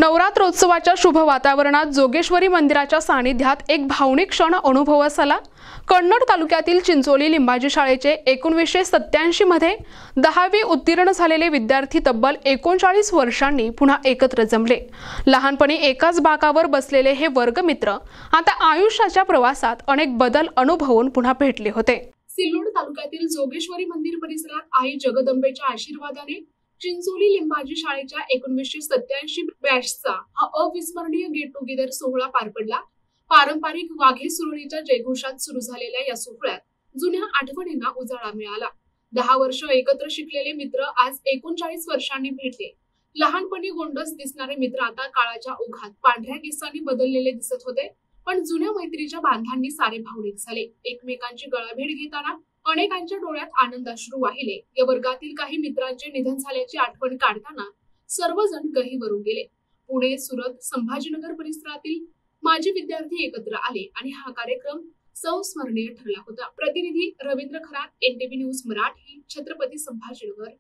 नवरात्रोत्सवाच्या शुभ वातावरणात जोगेश्वरी मंदिराच्या सानिध्यात एक भावनिक क्षण अनुभवास आला। कन्नड तालुक्यातील चिंचोली लिंबाजी शाळेचे 1987 मध्ये 10वी उत्तीर्ण झालेले विद्यार्थी तब्बल 39 वर्षांनी पुन्हा एकत्र जमले। लहानपणी एकाच बाकावर बसलेले हे वर्गमित्र आता आयुष्याच्या प्रवासात अनेक बदल अनुभवून पुन्हा भेटले होते। सिल्लोड तालुक्यातील जोगेश्वरी मंदिर परिसरात आई जगदंबेच्या आशीर्वादाने चिंचोली लिंबाजी शाळेच्या 1987 बॅचचा हा अविस्मरणीय गेट टुगेदर सोहळा पार पडला। पारंपरिक वाघे सुरळीच्या जयघोषात सुरू झालेल्या या सोहळ्यात जुन्या आठवणींना उजाळा मिळाला। 10 वर्ष एकत्र शिकलेले मित्र आज 39 वर्षांनी भेटले। लहानपणी गोंडस दिसणारे मित्र आता काळाच्या ओघात पांढऱ्या केसांनी बदललेले दिसत होते, पण जुन्या मैत्रीच्या बांधांनी सारे भावनिक झाले। एकमेकांची गळाभेट घेताना अनेकांच्या डोळ्यात आनंदाश्रू वाहिले। या वर्गातील काही मित्रांचे निधन झाल्याची आठवण काढताना सर्वजण गहिवरून गेले। पुणे, सुरत, संभाजीनगर परिसरातील माजी विद्यार्थी एकत्र आले आणि हा कार्यक्रम संस्मरणीय ठरला होता। प्रतिनिधी रवींद्र खरात, NTV न्यूज मराठी, छत्रपती संभाजीनगर।